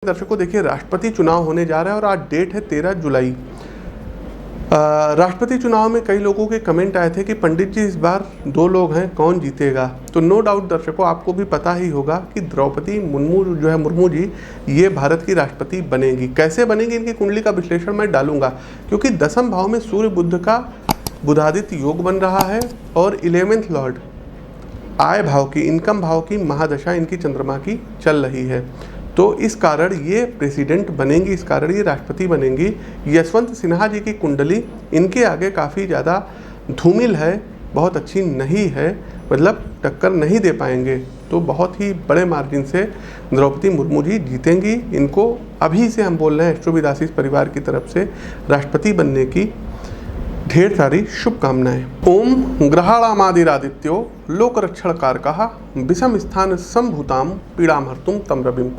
दर्शकों देखिए, राष्ट्रपति चुनाव होने जा रहा है और आज डेट है 13 जुलाई। राष्ट्रपति चुनाव में कई लोगों के कमेंट आए थे कि पंडित जी इस बार दो लोग हैं, कौन जीतेगा। तो नो डाउट दर्शकों, आपको भी पता ही होगा कि द्रौपदी मुर्मू जी ये भारत की राष्ट्रपति बनेंगी। कैसे बनेंगी, इनकी कुंडली का विश्लेषण मैं डालूंगा, क्योंकि 10वें भाव में सूर्य बुध का बुधादित्य योग बन रहा है और 11वें लॉर्ड आय भाव की, इनकम भाव की महादशा इनकी चंद्रमा की चल रही है। तो इस कारण ये प्रेसिडेंट बनेंगी, इस कारण ये राष्ट्रपति बनेंगी। यशवंत सिन्हा जी की कुंडली इनके आगे काफ़ी ज़्यादा धूमिल है, बहुत अच्छी नहीं है, मतलब टक्कर नहीं दे पाएंगे। तो बहुत ही बड़े मार्जिन से द्रौपदी मुर्मू जी जीतेंगी। इनको अभी से हम बोल रहे हैं एस्ट्रो विद आशीष परिवार की तरफ से राष्ट्रपति बनने की ढेर सारी शुभकामनाएं। ओम ग्रहाणामादिरादित्यो लोकरक्षण कारकः विषम स्थान संभूताम पीड़ाम हर्तुम तम रविम।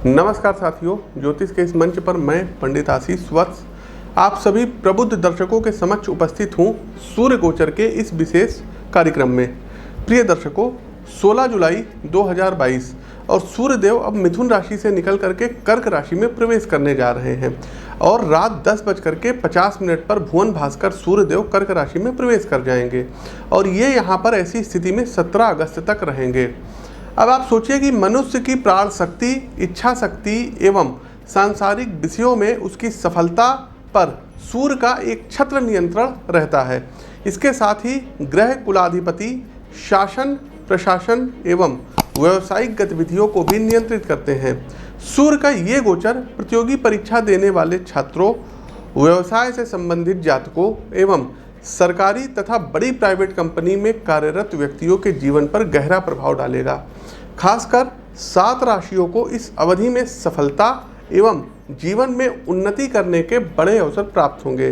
नमस्कार साथियों, ज्योतिष के इस मंच पर मैं पंडित आशीष वत्स आप सभी प्रबुद्ध दर्शकों के समक्ष उपस्थित हूँ सूर्य गोचर के इस विशेष कार्यक्रम में। प्रिय दर्शकों, 16 जुलाई 2022 और सूर्यदेव अब मिथुन राशि से निकल करके कर्क राशि में प्रवेश करने जा रहे हैं और रात 10:50 पर भुवन भास्कर सूर्यदेव कर्क राशि में प्रवेश कर जाएंगे और ये यहाँ पर ऐसी स्थिति में 17 अगस्त तक रहेंगे। अब आप सोचिए कि मनुष्य की प्राण शक्ति, इच्छा शक्ति एवं सांसारिक विषयों में उसकी सफलता पर सूर्य का एक छत्र नियंत्रण रहता है। इसके साथ ही ग्रह कुलाधिपति शासन, प्रशासन एवं व्यावसायिक गतिविधियों को भी नियंत्रित करते हैं। सूर्य का ये गोचर प्रतियोगी परीक्षा देने वाले छात्रों, व्यवसाय से संबंधित जातकों एवं सरकारी तथा बड़ी प्राइवेट कंपनी में कार्यरत व्यक्तियों के जीवन पर गहरा प्रभाव डालेगा। खासकर 7 राशियों को इस अवधि में सफलता एवं जीवन में उन्नति करने के बड़े अवसर प्राप्त होंगे।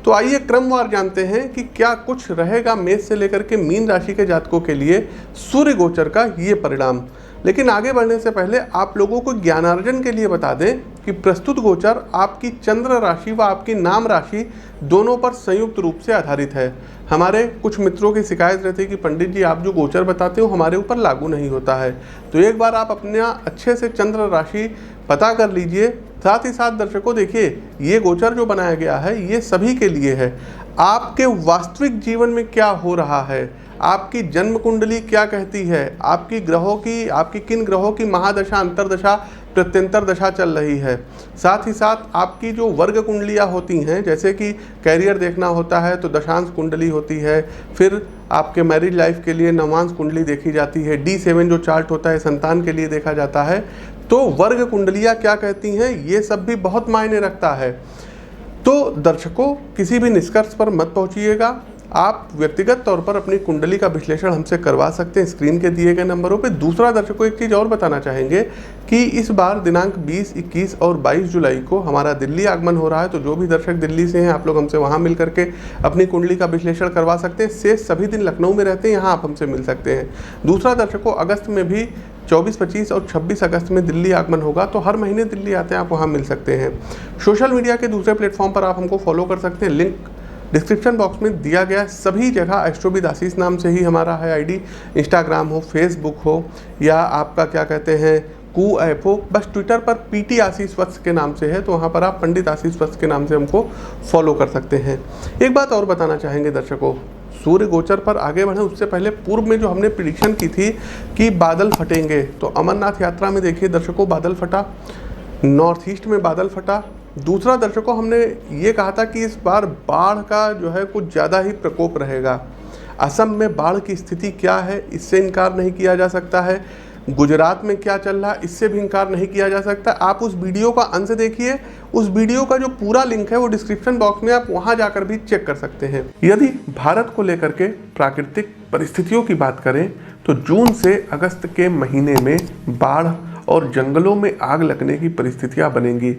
तो आइए क्रमवार जानते हैं कि क्या कुछ रहेगा मेष से लेकर के मीन राशि के जातकों के लिए सूर्य गोचर का ये परिणाम। लेकिन आगे बढ़ने से पहले आप लोगों को ज्ञानार्जन के लिए बता दें कि प्रस्तुत गोचर आपकी चंद्र राशि व आपकी नाम राशि दोनों पर संयुक्त रूप से आधारित है। हमारे कुछ मित्रों की शिकायत रहती है कि पंडित जी आप जो गोचर बताते हो हमारे ऊपर लागू नहीं होता है। तो एक बार आप अपना अच्छे से चंद्र राशि पता कर लीजिए। साथ ही साथ दर्शकों देखिए, ये गोचर जो बनाया गया है ये सभी के लिए है। आपके वास्तविक जीवन में क्या हो रहा है, आपकी जन्म कुंडली क्या कहती है, आपकी किन ग्रहों की महादशा, अंतरदशा, प्रत्यंतर दशा चल रही है। साथ ही साथ आपकी जो वर्ग कुंडलियाँ होती हैं, जैसे कि कैरियर देखना होता है तो दशांश कुंडली होती है, फिर आपके मैरिज लाइफ के लिए नवांश कुंडली देखी जाती है, D7 जो चार्ट होता है संतान के लिए देखा जाता है। तो वर्ग कुंडलियाँ क्या कहती हैं, ये सब भी बहुत मायने रखता है। तो दर्शकों, किसी भी निष्कर्ष पर मत पहुंचिएगा। आप व्यक्तिगत तौर पर अपनी कुंडली का विश्लेषण हमसे करवा सकते हैं स्क्रीन के दिए गए नंबरों पे। दूसरा दर्शकों, एक चीज़ और बताना चाहेंगे कि इस बार दिनांक 20, 21 और 22 जुलाई को हमारा दिल्ली आगमन हो रहा है। तो जो भी दर्शक दिल्ली से हैं, आप लोग हमसे वहाँ मिल करके अपनी कुंडली का विश्लेषण करवा सकते हैं। शेष सभी दिन लखनऊ में रहते हैं, यहाँ आप हमसे मिल सकते हैं। दूसरा दर्शकों, अगस्त में भी 24, 25 और 26 अगस्त में दिल्ली आगमन होगा, तो हर महीने दिल्ली आते हैं, आप वहाँ मिल सकते हैं। सोशल मीडिया के दूसरे प्लेटफॉर्म पर आप हमको फॉलो कर सकते हैं, लिंक डिस्क्रिप्शन बॉक्स में दिया गया है। सभी जगह एस्ट्रो विद आशीष नाम से ही हमारा है आईडी, इंस्टाग्राम हो, फेसबुक हो या आपका क्या कहते हैं कू ऐप हो, बस ट्विटर पर PT आशीष वत्स के नाम से है, तो वहाँ पर आप पंडित आशीष वत्स के नाम से हमको फॉलो कर सकते हैं। एक बात और बताना चाहेंगे दर्शकों, सूर्य गोचर पर आगे बढ़े उससे पहले पूर्व में जो हमने प्रिडिक्शन की थी कि बादल फटेंगे, तो अमरनाथ यात्रा में देखिए दर्शकों बादल फटा, नॉर्थ ईस्ट में बादल फटा। दूसरा दर्शकों, हमने ये कहा था कि इस बार बाढ़ का जो है कुछ ज़्यादा ही प्रकोप रहेगा। असम में बाढ़ की स्थिति क्या है, इससे इनकार नहीं किया जा सकता है। गुजरात में क्या चल रहा है, इससे भी इनकार नहीं किया जा सकता। आप उस वीडियो का अंश देखिए, उस वीडियो का जो पूरा लिंक है वो डिस्क्रिप्शन बॉक्स में, आप वहां जाकर भी चेक कर सकते हैं। यदि भारत को लेकर के प्राकृतिक परिस्थितियों की बात करें तो जून से अगस्त के महीने में बाढ़ और जंगलों में आग लगने की परिस्थितियां बनेंगी।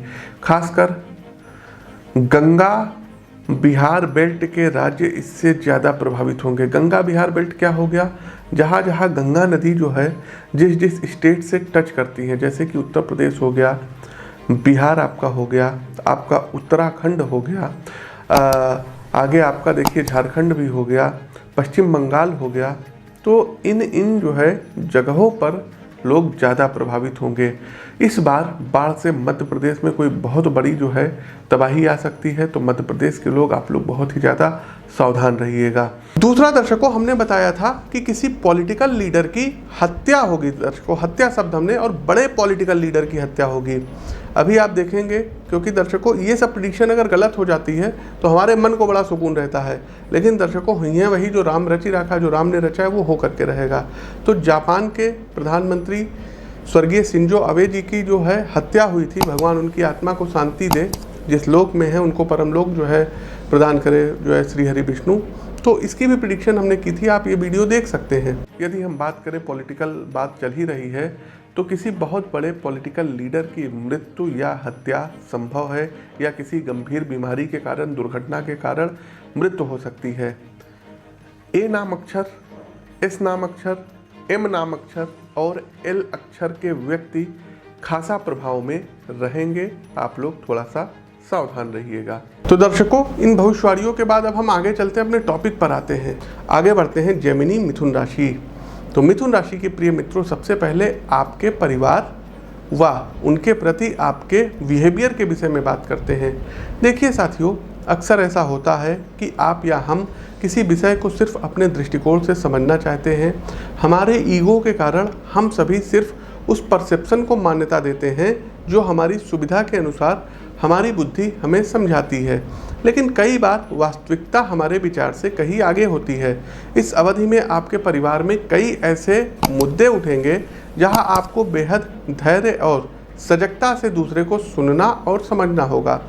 खासकर गंगा बिहार बेल्ट के राज्य इससे ज़्यादा प्रभावित होंगे। गंगा बिहार बेल्ट क्या हो गया, जहाँ जहाँ गंगा नदी जो है जिस स्टेट से टच करती है, जैसे कि उत्तर प्रदेश हो गया, बिहार आपका हो गया, आपका उत्तराखंड हो गया, आगे आपका देखिए झारखंड भी हो गया, पश्चिम बंगाल हो गया। तो इन जो है जगहों पर लोग ज़्यादा प्रभावित होंगे। इस बार बाढ़ से मध्य प्रदेश में कोई बहुत बड़ी जो है तबाही आ सकती है, तो मध्य प्रदेश के लोग आप लोग बहुत ही ज़्यादा सावधान रहिएगा। दूसरा दर्शकों, हमने बताया था कि किसी पॉलिटिकल लीडर की हत्या होगी। दर्शकों, हत्या शब्द हमने, और बड़े पॉलिटिकल लीडर की हत्या होगी। अभी आप देखेंगे, क्योंकि दर्शकों ये सब प्रेडिक्शन अगर गलत हो जाती है तो हमारे मन को बड़ा सुकून रहता है, लेकिन दर्शकों हुई है वही जो राम रचि रखा, जो राम ने रचा है वो हो करके रहेगा। तो जापान के प्रधानमंत्री स्वर्गीय शिंजो अबे जी की जो है हत्या हुई थी, भगवान उनकी आत्मा को शांति दे, जिस लोक में है उनको परमलोक जो है प्रदान करे, जो है श्री हरि विष्णु। तो इसकी भी प्रेडिक्शन हमने की थी, आप ये वीडियो देख सकते हैं। यदि हम बात करें, पॉलिटिकल बात चल ही रही है, तो किसी बहुत बड़े पॉलिटिकल लीडर की मृत्यु या हत्या संभव है, या किसी गंभीर बीमारी के कारण, दुर्घटना के कारण मृत्यु हो सकती है। ए नाम अक्षर, एस नाम अक्षर, एम नाम अक्षर और एल अक्षर के व्यक्ति खासा प्रभाव में रहेंगे, आप लोग थोड़ा सा सावधान रहिएगा। तो दर्शकों, इन भविष्यवाणियों के बाद अब हम आगे चलते हैं, अपने टॉपिक पर आते हैं, आगे बढ़ते हैं। जेमिनी मिथुन राशि। तो मिथुन राशि के प्रिय मित्रों, सबसे पहले आपके परिवार व उनके प्रति आपके बिहेवियर के विषय में बात करते हैं। देखिए साथियों, अक्सर ऐसा होता है कि आप या हम किसी विषय को सिर्फ अपने दृष्टिकोण से समझना चाहते हैं। हमारे ईगो के कारण हम सभी सिर्फ उस परसेप्शन को मान्यता देते हैं जो हमारी सुविधा के अनुसार हमारी बुद्धि हमें समझाती है, लेकिन कई बार वास्तविकता हमारे विचार से कहीं आगे होती है। इस अवधि में आपके परिवार में कई ऐसे मुद्दे उठेंगे जहां आपको बेहद धैर्य और सजगता से दूसरे को सुनना और समझना होगा।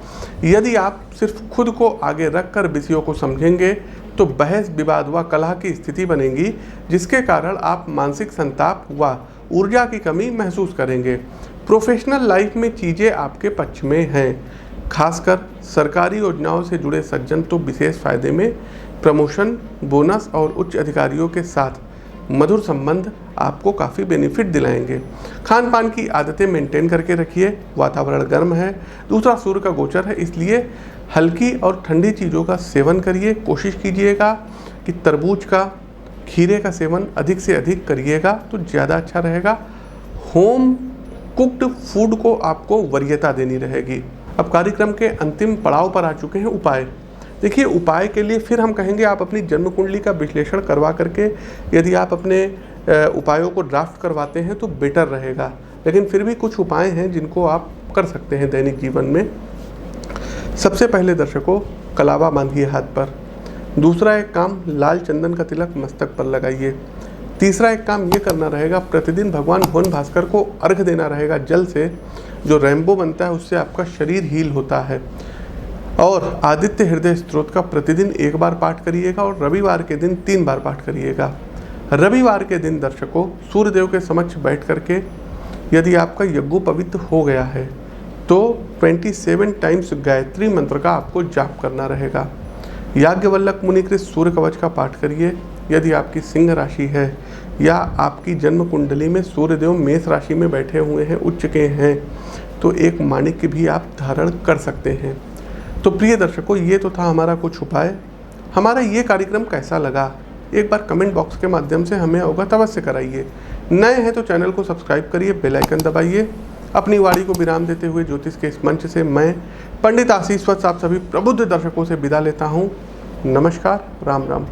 यदि आप सिर्फ खुद को आगे रखकर विषयों को समझेंगे तो बहस विवाद व कलह की स्थिति बनेगी, जिसके कारण आप मानसिक संताप व ऊर्जा की कमी महसूस करेंगे। प्रोफेशनल लाइफ में चीज़ें आपके पक्ष में हैं, खासकर सरकारी योजनाओं से जुड़े सज्जन तो विशेष फायदे में। प्रमोशन, बोनस और उच्च अधिकारियों के साथ मधुर संबंध आपको काफ़ी बेनिफिट दिलाएंगे। खान पान की आदतें मेंटेन करके रखिए, वातावरण गर्म है। दूसरा, सूर्य का गोचर है, इसलिए हल्की और ठंडी चीज़ों का सेवन करिए। कोशिश कीजिएगा कि तरबूज का, खीरे का सेवन अधिक से अधिक करिएगा तो ज़्यादा अच्छा रहेगा। होम कुक्ड फूड को आपको वरीयता देनी रहेगी। अब कार्यक्रम के अंतिम पड़ाव पर आ चुके हैं, उपाय। देखिए, उपाय के लिए फिर हम कहेंगे आप अपनी जन्म कुंडली का विश्लेषण करवा करके यदि आप अपने उपायों को ड्राफ्ट करवाते हैं तो बेटर रहेगा, लेकिन फिर भी कुछ उपाय हैं जिनको आप कर सकते हैं दैनिक जीवन में। सबसे पहले दर्शकों, कलावा बांधिए हाथ पर। दूसरा एक काम, लाल चंदन का तिलक मस्तक पर लगाइए। तीसरा एक काम ये करना रहेगा, प्रतिदिन भगवान भुवन भास्कर को अर्घ देना रहेगा जल से। जो रेनबो बनता है उससे आपका शरीर हील होता है। और आदित्य हृदय स्तोत्र का प्रतिदिन 1 बार पाठ करिएगा और रविवार के दिन 3 बार पाठ करिएगा। रविवार के दिन दर्शकों, सूर्यदेव के समक्ष बैठ करके यदि आपका यज्ञोपवीत हो गया है तो 27 टाइम्स गायत्री मंत्र का आपको जाप करना रहेगा। याज्ञवल्लभ मुनिकृत सूर्य कवच का पाठ करिए। यदि आपकी सिंह राशि है या आपकी जन्म कुंडली में सूर्यदेव मेष राशि में बैठे हुए हैं, उच्च के हैं, तो एक माणिक्य भी आप धारण कर सकते हैं। तो प्रिय दर्शकों, ये तो था हमारा कुछ उपाय। हमारा ये कार्यक्रम कैसा लगा, एक बार कमेंट बॉक्स के माध्यम से हमें अवगत अवश्य कराइए। नए हैं तो चैनल को सब्सक्राइब करिए, बेल आइकन दबाइए। अपनी वाणी को विराम देते हुए ज्योतिष के इस मंच से मैं पंडित आशीष वत्स आप सभी प्रबुद्ध दर्शकों से विदा लेता हूँ। नमस्कार, राम राम।